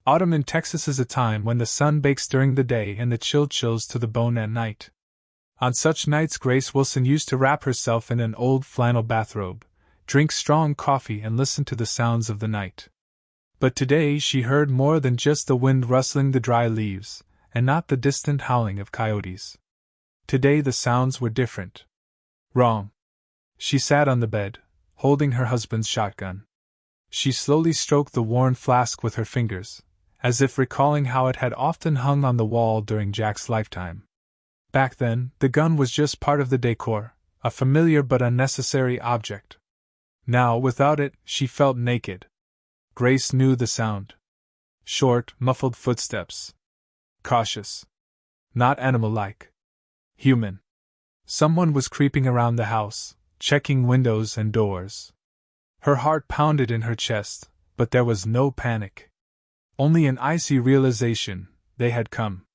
Autumn in Texas is a time when the sun bakes during the day and the chill chills to the bone at night. On such nights, Grace Wilson used to wrap herself in an old flannel bathrobe, drink strong coffee, and listen to the sounds of the night. But today she heard more than just the wind rustling the dry leaves, and not the distant howling of coyotes. Today the sounds were different. Wrong. She sat on the bed, holding her husband's shotgun. She slowly stroked the worn flask with her fingers, as if recalling how it had often hung on the wall during Jack's lifetime. Back then, the gun was just part of the decor, a familiar but unnecessary object. Now, without it, she felt naked. Grace knew the sound. Short, muffled footsteps. Cautious. Not animal-like. Human. Someone was creeping around the house, checking windows and doors. Her heart pounded in her chest, but there was no panic. Only an icy realization: they had come.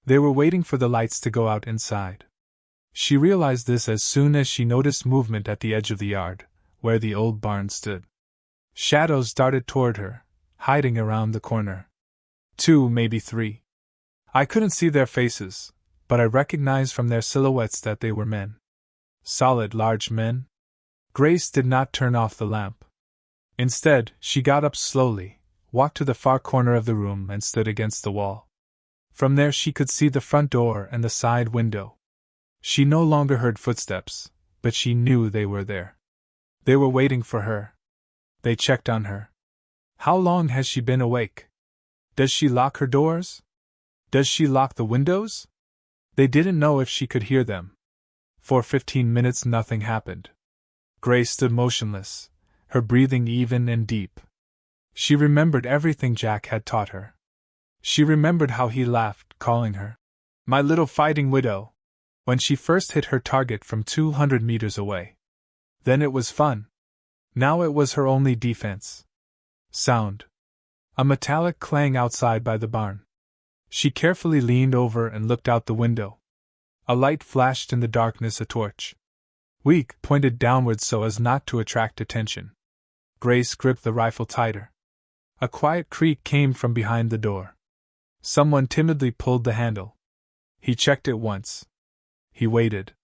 They were waiting for the lights to go out inside. She realized this as soon as she noticed movement at the edge of the yard, where the old barn stood. Shadows darted toward her, hiding around the corner. 2, maybe 3. I couldn't see their faces, but I recognized from their silhouettes that they were men. Solid, large men. Grace did not turn off the lamp. Instead, she got up slowly, walked to the far corner of the room, and stood against the wall. From there she could see the front door and the side window. She no longer heard footsteps, but she knew they were there. They were waiting for her. They checked on her. How long has she been awake? Does she lock her doors? Does she lock the windows? They didn't know if she could hear them. For 15 minutes nothing happened. Grace stood motionless, her breathing even and deep. She remembered everything Jack had taught her. She remembered how he laughed, calling her "my little fighting widow," when she first hit her target from 200 meters away. Then it was fun. Now it was her only defense. Sound. A metallic clang outside by the barn. She carefully leaned over and looked out the window. A light flashed in the darkness, a torch. Weak, pointed downward so as not to attract attention. Grace gripped the rifle tighter. A quiet creak came from behind the door. Someone timidly pulled the handle. He checked it once. He waited.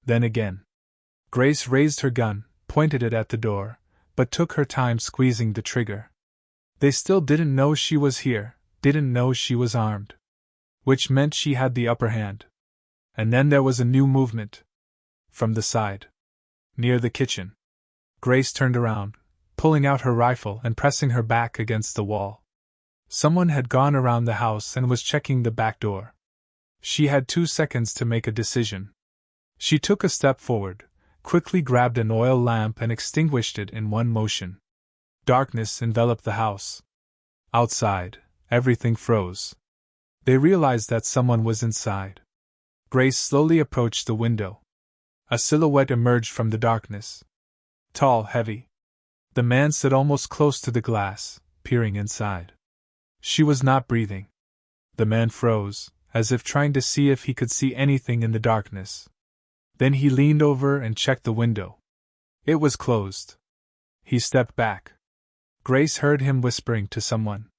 Then again. Grace raised her gun, pointed it at the door, but took her time squeezing the trigger. They still didn't know she was here, didn't know she was armed. Which meant she had the upper hand. And then there was a new movement. From the side. Near the kitchen. Grace turned around, pulling out her rifle and pressing her back against the wall. Someone had gone around the house and was checking the back door. She had 2 seconds to make a decision. She took a step forward, quickly grabbed an oil lamp and extinguished it in one motion. Darkness enveloped the house. Outside, everything froze. They realized that someone was inside. Grace slowly approached the window. A silhouette emerged from the darkness. Tall, heavy. The man stood almost close to the glass, peering inside. She was not breathing. The man froze, as if trying to see if he could see anything in the darkness. Then he leaned over and checked the window. It was closed. He stepped back. Grace heard him whispering to someone.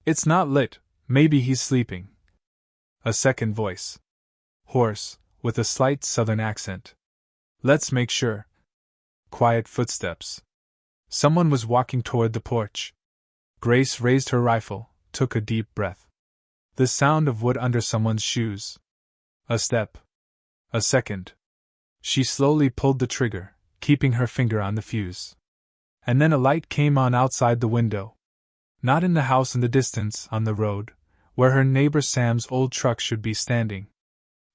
"It's not lit, maybe he's sleeping." A second voice. Hoarse, with a slight southern accent. "Let's make sure." Quiet footsteps. Someone was walking toward the porch. Grace raised her rifle, took a deep breath. The sound of wood under someone's shoes. A step. A second. She slowly pulled the trigger, keeping her finger on the fuse. And then a light came on outside the window. Not in the house in the distance, on the road, where her neighbor Sam's old truck should be standing.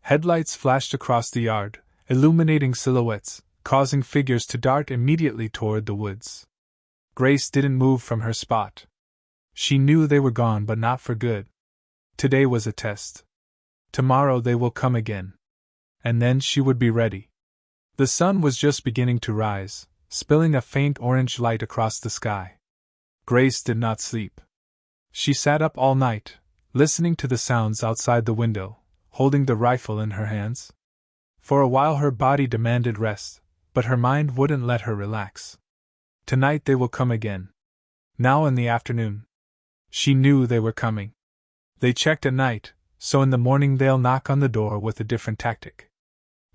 Headlights flashed across the yard, illuminating silhouettes, causing figures to dart immediately toward the woods. Grace didn't move from her spot. She knew they were gone, but not for good. Today was a test. Tomorrow they will come again. And then she would be ready. The sun was just beginning to rise, spilling a faint orange light across the sky. Grace did not sleep. She sat up all night, listening to the sounds outside the window, holding the rifle in her hands. For a while her body demanded rest, but her mind wouldn't let her relax. Tonight they will come again. Now in the afternoon. She knew they were coming. They checked at night, so in the morning they'll knock on the door with a different tactic.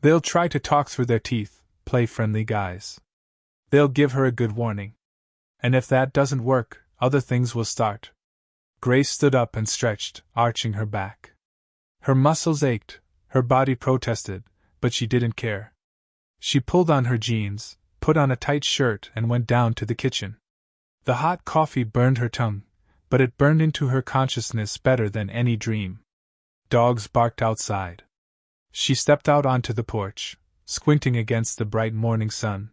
They'll try to talk through their teeth, play friendly guys. They'll give her a good warning. And if that doesn't work, other things will start. Grace stood up and stretched, arching her back. Her muscles ached, her body protested, but she didn't care. She pulled on her jeans, put on a tight shirt, and went down to the kitchen. The hot coffee burned her tongue, but it burned into her consciousness better than any dream. Dogs barked outside. She stepped out onto the porch, squinting against the bright morning sun.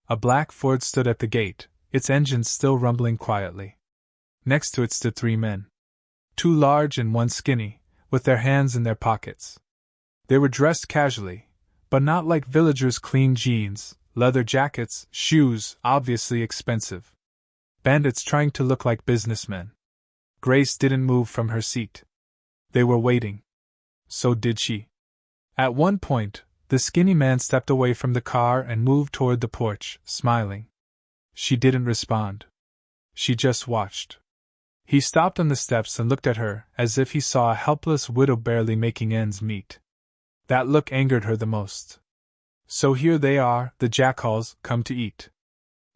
A black Ford stood at the gate, its engine still rumbling quietly. Next to it stood 3 men. 2 large and 1 skinny, with their hands in their pockets. They were dressed casually, but not like villagers' clean jeans, leather jackets, shoes, obviously expensive. Bandits trying to look like businessmen. Grace didn't move from her seat. They were waiting. So did she. At one point, the skinny man stepped away from the car and moved toward the porch, smiling. She didn't respond. She just watched. He stopped on the steps and looked at her, as if he saw a helpless widow barely making ends meet. That look angered her the most. So here they are, the jackals, come to eat.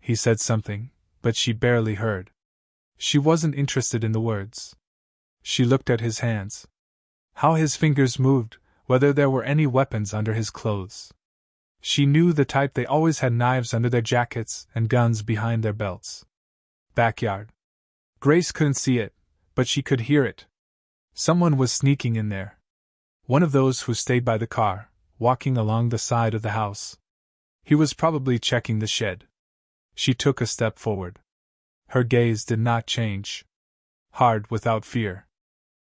He said something, but she barely heard. She wasn't interested in the words. She looked at his hands. How his fingers moved, whether there were any weapons under his clothes. She knew the type. They always had knives under their jackets and guns behind their belts. Backyard. Grace couldn't see it, but she could hear it. Someone was sneaking in there. One of those who stayed by the car, walking along the side of the house. He was probably checking the shed. She took a step forward. Her gaze did not change. Hard, without fear.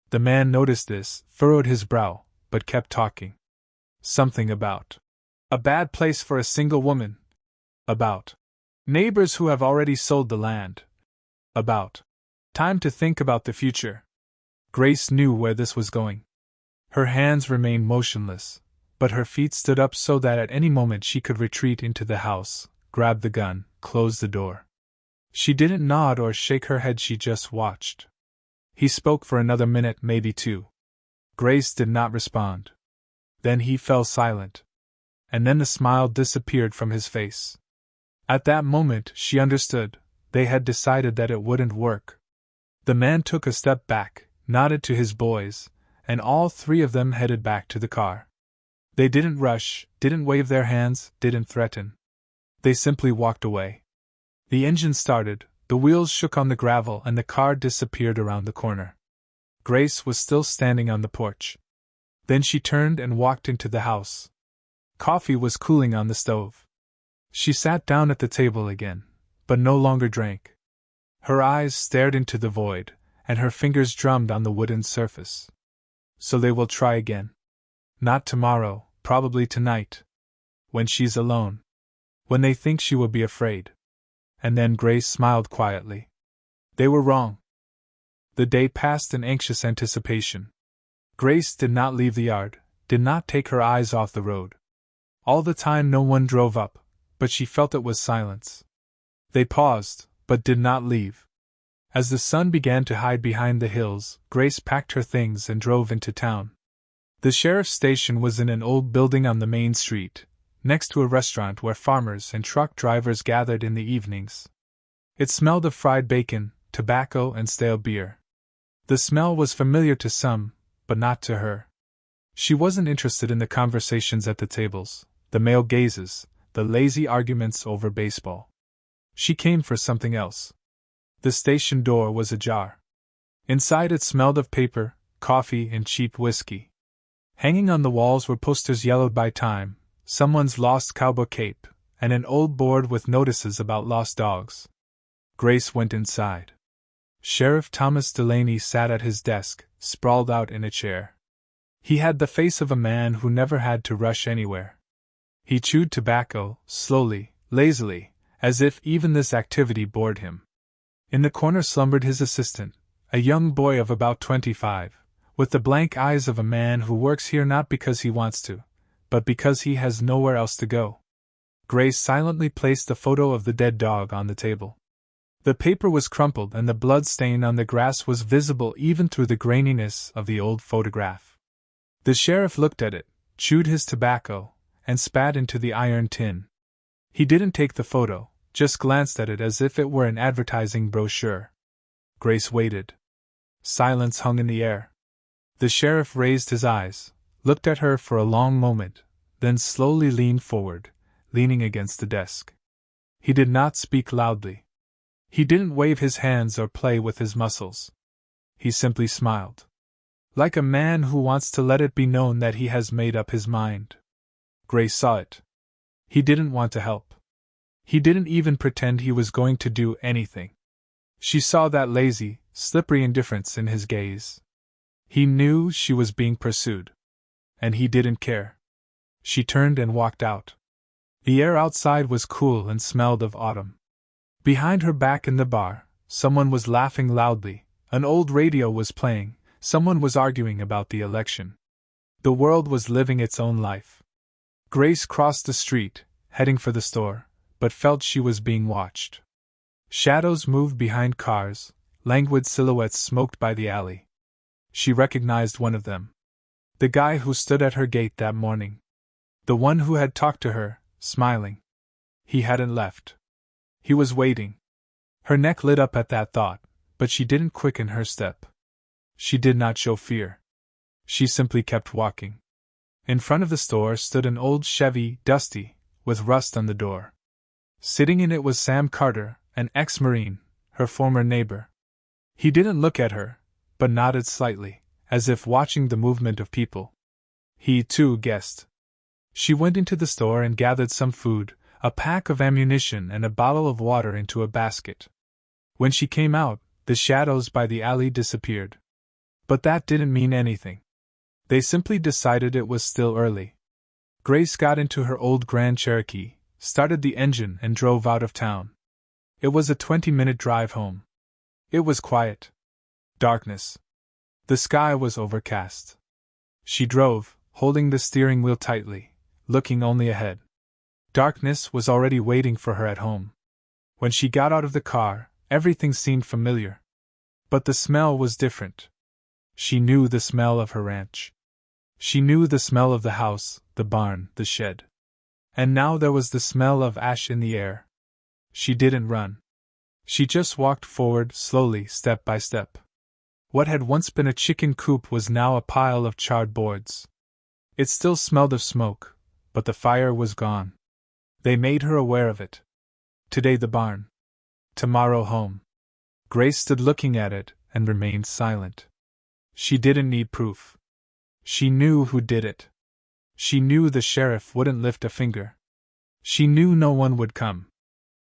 The man noticed this, furrowed his brow, but kept talking. Something about a bad place for a single woman. About neighbors who have already sold the land. About time to think about the future. Grace knew where this was going. Her hands remained motionless, but her feet stood up so that at any moment she could retreat into the house, grab the gun, close the door. She didn't nod or shake her head, she just watched. He spoke for another minute, maybe 2. Grace did not respond. Then he fell silent. And then the smile disappeared from his face. At that moment she understood. They had decided that it wouldn't work. The man took a step back, nodded to his boys, and all 3 of them headed back to the car. They didn't rush, didn't wave their hands, didn't threaten. They simply walked away. The engine started, the wheels shook on the gravel, and the car disappeared around the corner. Grace was still standing on the porch. Then she turned and walked into the house. Coffee was cooling on the stove. She sat down at the table again, but no longer drank. Her eyes stared into the void, and her fingers drummed on the wooden surface. So they will try again. Not tomorrow, probably tonight. When she's alone. When they think she will be afraid. And then Grace smiled quietly. They were wrong. The day passed in anxious anticipation. Grace did not leave the yard, did not take her eyes off the road. All the time no one drove up, but she felt it was silence. They paused, but did not leave. As the sun began to hide behind the hills, Grace packed her things and drove into town. The sheriff's station was in an old building on the main street, next to a restaurant where farmers and truck drivers gathered in the evenings. It smelled of fried bacon, tobacco, and stale beer. The smell was familiar to some, but not to her. She wasn't interested in the conversations at the tables, the male gazes, the lazy arguments over baseball. She came for something else. The station door was ajar. Inside it smelled of paper, coffee, and cheap whiskey. Hanging on the walls were posters yellowed by time, someone's lost cowboy cape, and an old board with notices about lost dogs. Grace went inside. Sheriff Thomas Delaney sat at his desk, sprawled out in a chair. He had the face of a man who never had to rush anywhere. He chewed tobacco, slowly, lazily, as if even this activity bored him. In the corner slumbered his assistant, a young boy of about 25, with the blank eyes of a man who works here not because he wants to, but because he has nowhere else to go. Grace silently placed the photo of the dead dog on the table. The paper was crumpled and the blood stain on the grass was visible even through the graininess of the old photograph. The sheriff looked at it, chewed his tobacco, and spat into the iron tin. He didn't take the photo, just glanced at it as if it were an advertising brochure. Grace waited. Silence hung in the air. The sheriff raised his eyes, looked at her for a long moment, then slowly leaned forward, leaning against the desk. He did not speak loudly. He didn't wave his hands or play with his muscles. He simply smiled. Like a man who wants to let it be known that he has made up his mind. Grace saw it. He didn't want to help. He didn't even pretend he was going to do anything. She saw that lazy, slippery indifference in his gaze. He knew she was being pursued. And he didn't care. She turned and walked out. The air outside was cool and smelled of autumn. Behind her back in the bar, someone was laughing loudly, an old radio was playing, someone was arguing about the election. The world was living its own life. Grace crossed the street, heading for the store, but felt she was being watched. Shadows moved behind cars, languid silhouettes smoked by the alley. She recognized one of them. The guy who stood at her gate that morning. The one who had talked to her, smiling. He hadn't left. He was waiting. Her neck lit up at that thought, but she didn't quicken her step. She did not show fear. She simply kept walking. In front of the store stood an old Chevy, dusty, with rust on the door. Sitting in it was Sam Carter, an ex-Marine, her former neighbor. He didn't look at her, but nodded slightly, as if watching the movement of people. He, too, guessed. She went into the store and gathered some food, a pack of ammunition and a bottle of water into a basket. When she came out, the shadows by the alley disappeared. But that didn't mean anything. They simply decided it was still early. Grace got into her old Grand Cherokee, started the engine and drove out of town. It was a 20-minute drive home. It was quiet. Darkness. The sky was overcast. She drove, holding the steering wheel tightly, looking only ahead. Darkness was already waiting for her at home. When she got out of the car, everything seemed familiar. But the smell was different. She knew the smell of her ranch. She knew the smell of the house, the barn, the shed. And now there was the smell of ash in the air. She didn't run. She just walked forward slowly, step by step. What had once been a chicken coop was now a pile of charred boards. It still smelled of smoke, but the fire was gone. They made her aware of it. Today the barn. Tomorrow home. Grace stood looking at it and remained silent. She didn't need proof. She knew who did it. She knew the sheriff wouldn't lift a finger. She knew no one would come.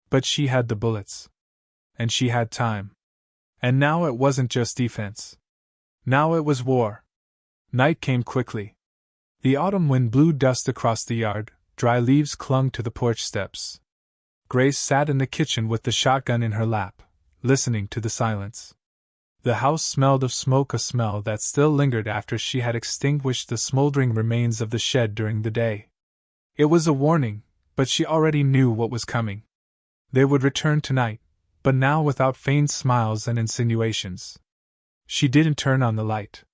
But she had the bullets. And she had time. And now it wasn't just defense. Now it was war. Night came quickly. The autumn wind blew dust across the yard, dry leaves clung to the porch steps. Grace sat in the kitchen with the shotgun in her lap, listening to the silence. The house smelled of smoke, a smell that still lingered after she had extinguished the smoldering remains of the shed during the day. It was a warning, but she already knew what was coming. They would return tonight, but now without feigned smiles and insinuations. She didn't turn on the light.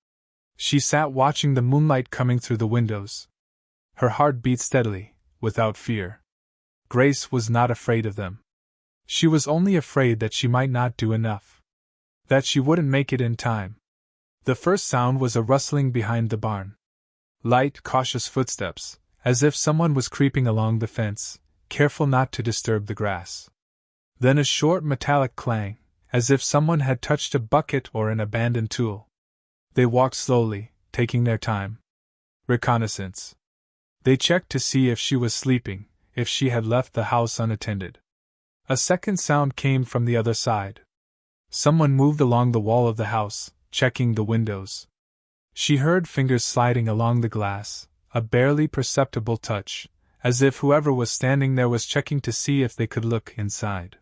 She sat watching the moonlight coming through the windows. Her heart beat steadily, without fear. Grace was not afraid of them. She was only afraid that she might not do enough. That she wouldn't make it in time. The first sound was a rustling behind the barn. Light, cautious footsteps, as if someone was creeping along the fence, careful not to disturb the grass. Then a short metallic clang, as if someone had touched a bucket or an abandoned tool. They walked slowly, taking their time. Reconnaissance. They checked to see if she was sleeping, if she had left the house unattended. A second sound came from the other side. Someone moved along the wall of the house, checking the windows. She heard fingers sliding along the glass, a barely perceptible touch, as if whoever was standing there was checking to see if they could look inside.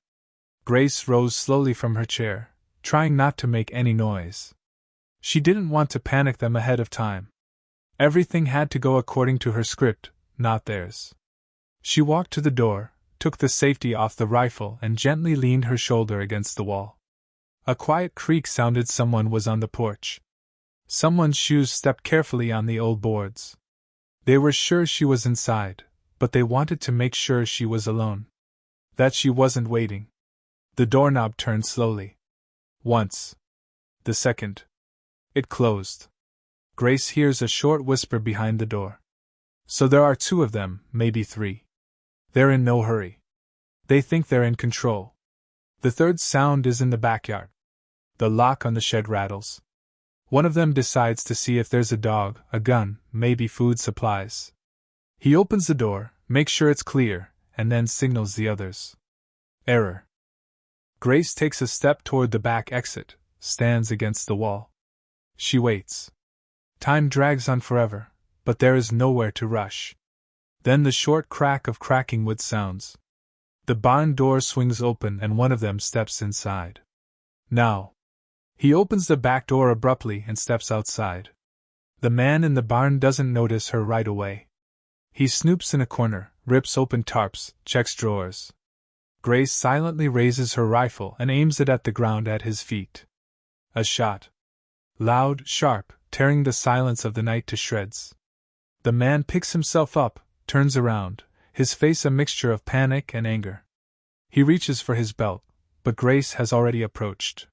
Grace rose slowly from her chair, trying not to make any noise. She didn't want to panic them ahead of time. Everything had to go according to her script, not theirs. She walked to the door, took the safety off the rifle and gently leaned her shoulder against the wall. A quiet creak sounded. Someone was on the porch. Someone's shoes stepped carefully on the old boards. They were sure she was inside, but they wanted to make sure she was alone. That she wasn't waiting. The doorknob turned slowly. Once. The second. It closed. Grace hears a short whisper behind the door. So there are two of them, maybe three. They're in no hurry. They think they're in control. The third sound is in the backyard. The lock on the shed rattles. One of them decides to see if there's a dog, a gun, maybe food supplies. He opens the door, makes sure it's clear, and then signals the others. Error. Grace takes a step toward the back exit, stands against the wall. She waits. Time drags on forever, but there is nowhere to rush. Then the short crack of cracking wood sounds. The barn door swings open and one of them steps inside. Now. He opens the back door abruptly and steps outside. The man in the barn doesn't notice her right away. He snoops in a corner, rips open tarps, checks drawers. Grace silently raises her rifle and aims it at the ground at his feet. A shot. Loud, sharp, tearing the silence of the night to shreds. The man picks himself up, turns around, his face a mixture of panic and anger. He reaches for his belt, but Grace has already approached.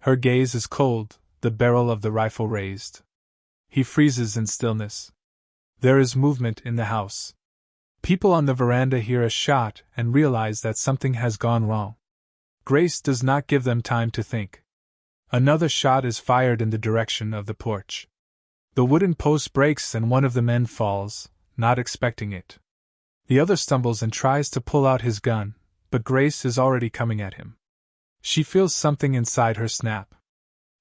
Her gaze is cold, the barrel of the rifle raised. He freezes in stillness. There is movement in the house. People on the veranda hear a shot and realize that something has gone wrong. Grace does not give them time to think. Another shot is fired in the direction of the porch. The wooden post breaks and one of the men falls, not expecting it. The other stumbles and tries to pull out his gun, but Grace is already coming at him. She feels something inside her snap.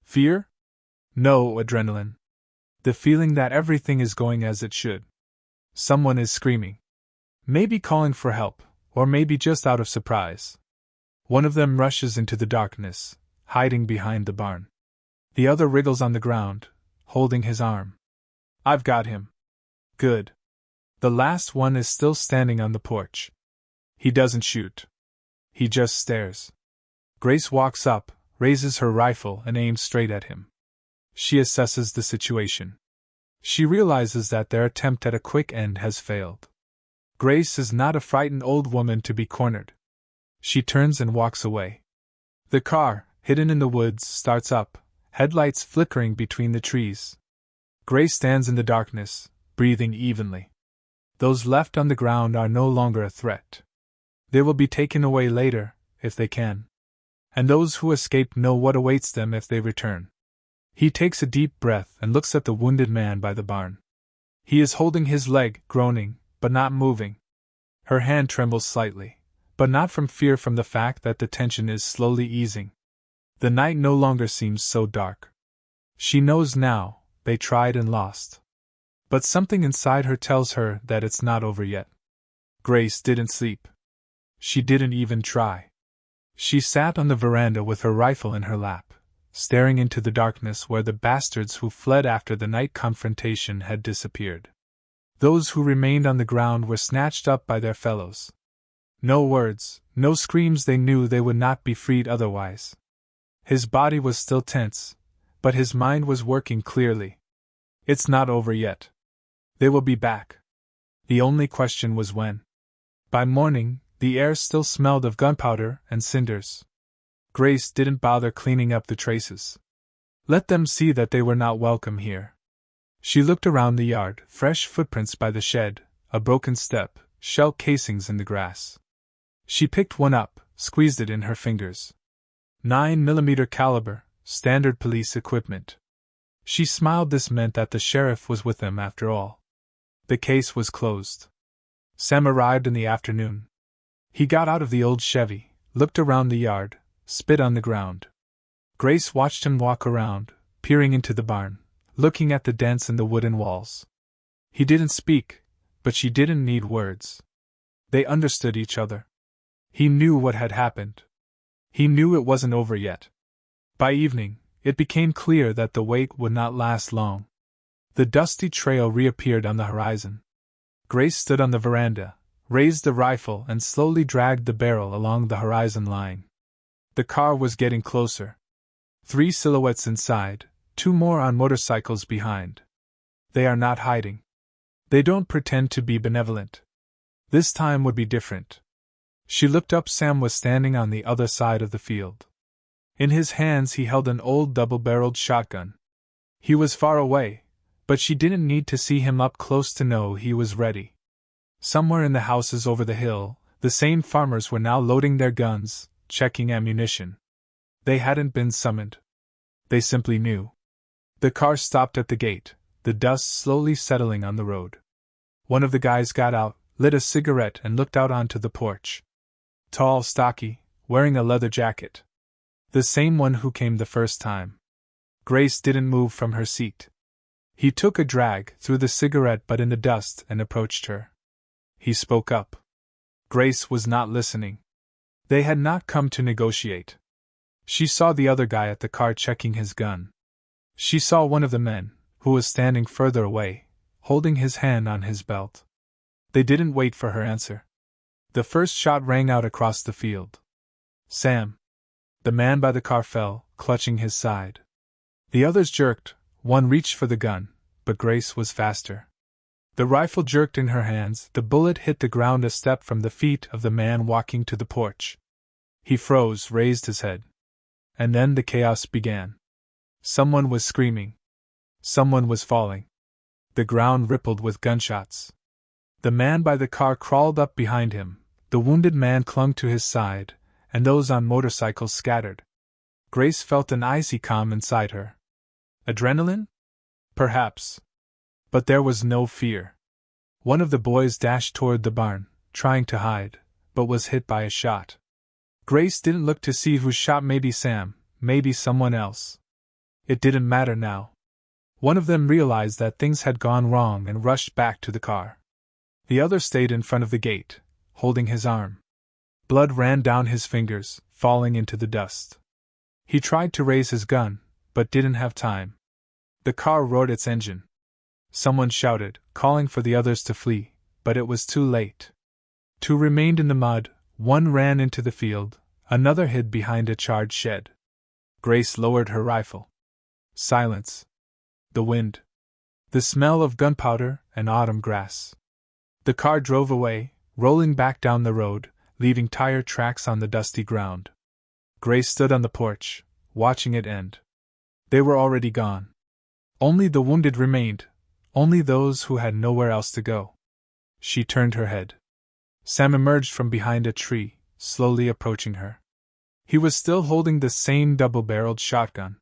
Fear? No, adrenaline. The feeling that everything is going as it should. Someone is screaming. Maybe calling for help, or maybe just out of surprise. One of them rushes into the darkness, hiding behind the barn. The other wriggles on the ground, holding his arm. I've got him. Good. The last one is still standing on the porch. He doesn't shoot. He just stares. Grace walks up, raises her rifle and aims straight at him. She assesses the situation. She realizes that their attempt at a quick end has failed. Grace is not a frightened old woman to be cornered. She turns and walks away. The car, hidden in the woods, starts up, headlights flickering between the trees. Grace stands in the darkness, breathing evenly. Those left on the ground are no longer a threat. They will be taken away later, if they can. And those who escape know what awaits them if they return. He takes a deep breath and looks at the wounded man by the barn. He is holding his leg, groaning, but not moving. Her hand trembles slightly, but not from fear, from the fact that the tension is slowly easing. The night no longer seems so dark. She knows now, they tried and lost. But something inside her tells her that it's not over yet. Grace didn't sleep. She didn't even try. She sat on the veranda with her rifle in her lap, staring into the darkness where the bastards who fled after the night confrontation had disappeared. Those who remained on the ground were snatched up by their fellows. No words, no screams, they knew they would not be freed otherwise. His body was still tense, but his mind was working clearly. It's not over yet. They will be back. The only question was when. By morning, the air still smelled of gunpowder and cinders. Grace didn't bother cleaning up the traces. Let them see that they were not welcome here. She looked around the yard, fresh footprints by the shed, a broken step, shell casings in the grass. She picked one up, squeezed it in her fingers. 9mm caliber, standard police equipment. She smiled. This meant that the sheriff was with them after all. The case was closed. Sam arrived in the afternoon. He got out of the old Chevy, looked around the yard, spit on the ground. Grace watched him walk around, peering into the barn, looking at the dents in the wooden walls. He didn't speak, but she didn't need words. They understood each other. He knew what had happened. He knew it wasn't over yet. By evening, it became clear that the wait would not last long. The dusty trail reappeared on the horizon. Grace stood on the veranda, raised the rifle and slowly dragged the barrel along the horizon line. The car was getting closer. 3 silhouettes inside, 2 more on motorcycles behind. They are not hiding. They don't pretend to be benevolent. This time would be different. She looked up. Sam was standing on the other side of the field. In his hands he held an old double-barreled shotgun. He was far away, but she didn't need to see him up close to know he was ready. Somewhere in the houses over the hill, the same farmers were now loading their guns, checking ammunition. They hadn't been summoned. They simply knew. The car stopped at the gate, the dust slowly settling on the road. One of the guys got out, lit a cigarette and looked out onto the porch. Tall, stocky, wearing a leather jacket. The same one who came the first time. Grace didn't move from her seat. He took a drag through the cigarette butt in the dust and approached her. He spoke up. Grace was not listening. They had not come to negotiate. She saw the other guy at the car checking his gun. She saw one of the men, who was standing further away, holding his hand on his belt. They didn't wait for her answer. The first shot rang out across the field. Sam. The man by the car fell, clutching his side. The others jerked, one reached for the gun, but Grace was faster. The rifle jerked in her hands, the bullet hit the ground a step from the feet of the man walking to the porch. He froze, raised his head. And then the chaos began. Someone was screaming. Someone was falling. The ground rippled with gunshots. The man by the car crawled up behind him, the wounded man clung to his side, and those on motorcycles scattered. Grace felt an icy calm inside her. Adrenaline? Perhaps. But there was no fear. One of the boys dashed toward the barn, trying to hide, but was hit by a shot. Grace didn't look to see who shot. Maybe Sam, maybe someone else. It didn't matter now. One of them realized that things had gone wrong and rushed back to the car. The other stayed in front of the gate, holding his arm. Blood ran down his fingers, falling into the dust. He tried to raise his gun, but didn't have time. The car roared its engine. Someone shouted, calling for the others to flee, but it was too late. 2 remained in the mud, 1 ran into the field, another hid behind a charred shed. Grace lowered her rifle. Silence. The wind. The smell of gunpowder and autumn grass. The car drove away, rolling back down the road, leaving tire tracks on the dusty ground. Grace stood on the porch, watching it end. They were already gone. Only the wounded remained, only those who had nowhere else to go. She turned her head. Sam emerged from behind a tree, slowly approaching her. He was still holding the same double-barreled shotgun.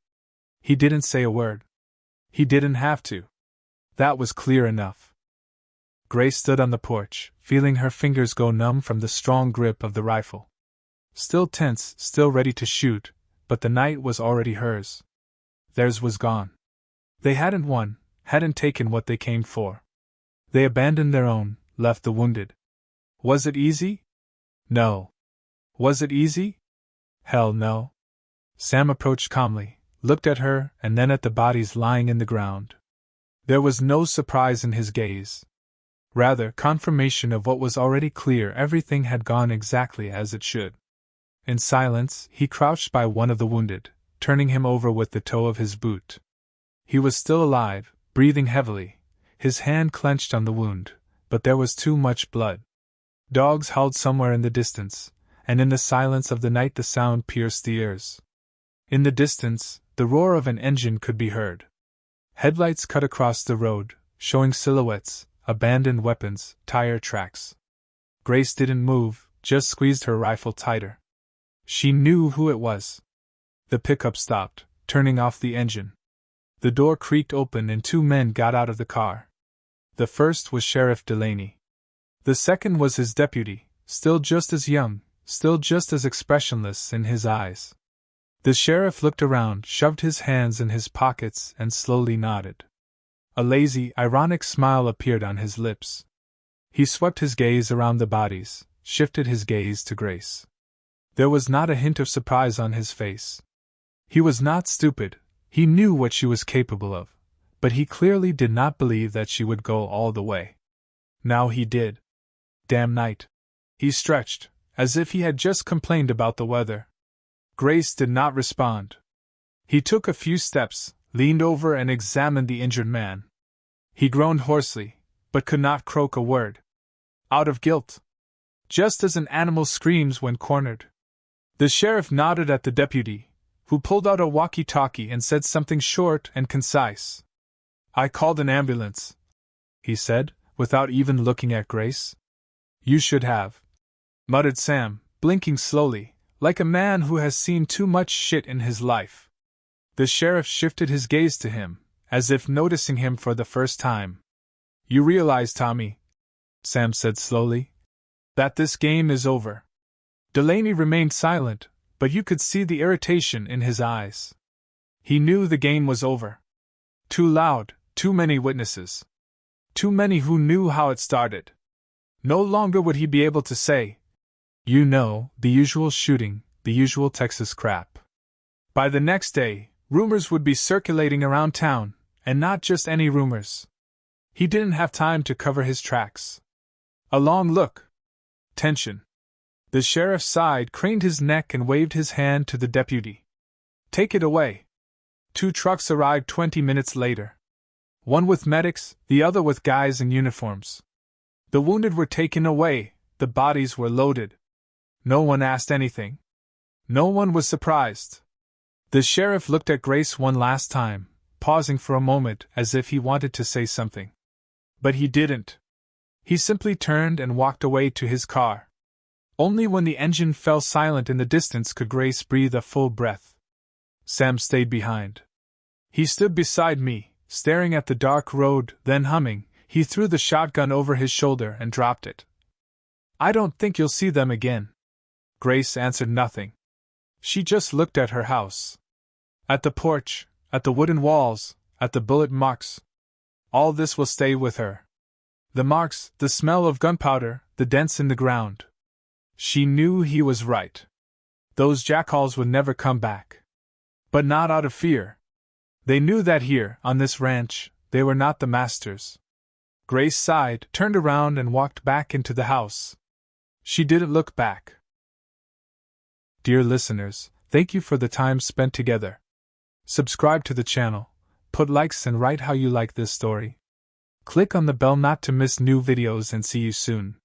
He didn't say a word. He didn't have to. That was clear enough. Grace stood on the porch, feeling her fingers go numb from the strong grip of the rifle. Still tense, still ready to shoot, but the night was already hers. Theirs was gone. They hadn't won, hadn't taken what they came for. They abandoned their own, left the wounded. Was it easy? No. Was it easy? Hell no. Sam approached calmly, looked at her and then at the bodies lying in the ground. There was no surprise in his gaze. Rather, confirmation of what was already clear. Everything had gone exactly as it should. In silence, he crouched by one of the wounded, turning him over with the toe of his boot. He was still alive, breathing heavily, his hand clenched on the wound, but there was too much blood. Dogs howled somewhere in the distance, and in the silence of the night the sound pierced the ears. In the distance, the roar of an engine could be heard. Headlights cut across the road, showing silhouettes, abandoned weapons, tire tracks. Grace didn't move, just squeezed her rifle tighter. She knew who it was. The pickup stopped, turning off the engine. The door creaked open and 2 men got out of the car. The first was Sheriff Delaney. The second was his deputy, still just as young, still just as expressionless in his eyes. The sheriff looked around, shoved his hands in his pockets, and slowly nodded. A lazy, ironic smile appeared on his lips. He swept his gaze around the bodies, shifted his gaze to Grace. There was not a hint of surprise on his face. He was not stupid, he knew what she was capable of, but he clearly did not believe that she would go all the way. Now he did. damn night. He stretched, as if he had just complained about the weather. Grace did not respond. He took a few steps, leaned over and examined the injured man. He groaned hoarsely, but could not croak a word. Out of guilt. Just as an animal screams when cornered. The sheriff nodded at the deputy, who pulled out a walkie-talkie and said something short and concise. "I called an ambulance," he said, without even looking at Grace. "You should have," muttered Sam, blinking slowly, like a man who has seen too much shit in his life. The sheriff shifted his gaze to him, as if noticing him for the first time. "You realize, Tommy," Sam said slowly, "that this game is over." Delaney remained silent, but you could see the irritation in his eyes. He knew the game was over. Too loud, too many witnesses. Too many who knew how it started. No longer would he be able to say, "You know, the usual shooting, the usual Texas crap." By the next day, rumors would be circulating around town, and not just any rumors. He didn't have time to cover his tracks. A long look. Tension. The sheriff sighed, craned his neck and waved his hand to the deputy. "Take it away." 2 trucks arrived 20 minutes later. One with medics, the other with guys in uniforms. The wounded were taken away, the bodies were loaded. No one asked anything. No one was surprised. The sheriff looked at Grace one last time, pausing for a moment as if he wanted to say something. But he didn't. He simply turned and walked away to his car. Only when the engine fell silent in the distance could Grace breathe a full breath. Sam stayed behind. He stood beside me, staring at the dark road, then humming. He threw the shotgun over his shoulder and dropped it. "I don't think you'll see them again." Grace answered nothing. She just looked at her house. At the porch, at the wooden walls, at the bullet marks. All this will stay with her. The marks, the smell of gunpowder, the dents in the ground. She knew he was right. Those jackals would never come back. But not out of fear. They knew that here, on this ranch, they were not the masters. Grace sighed, turned around and walked back into the house. She didn't look back. Dear listeners, thank you for the time spent together. Subscribe to the channel, put likes and write how you like this story. Click on the bell not to miss new videos and see you soon.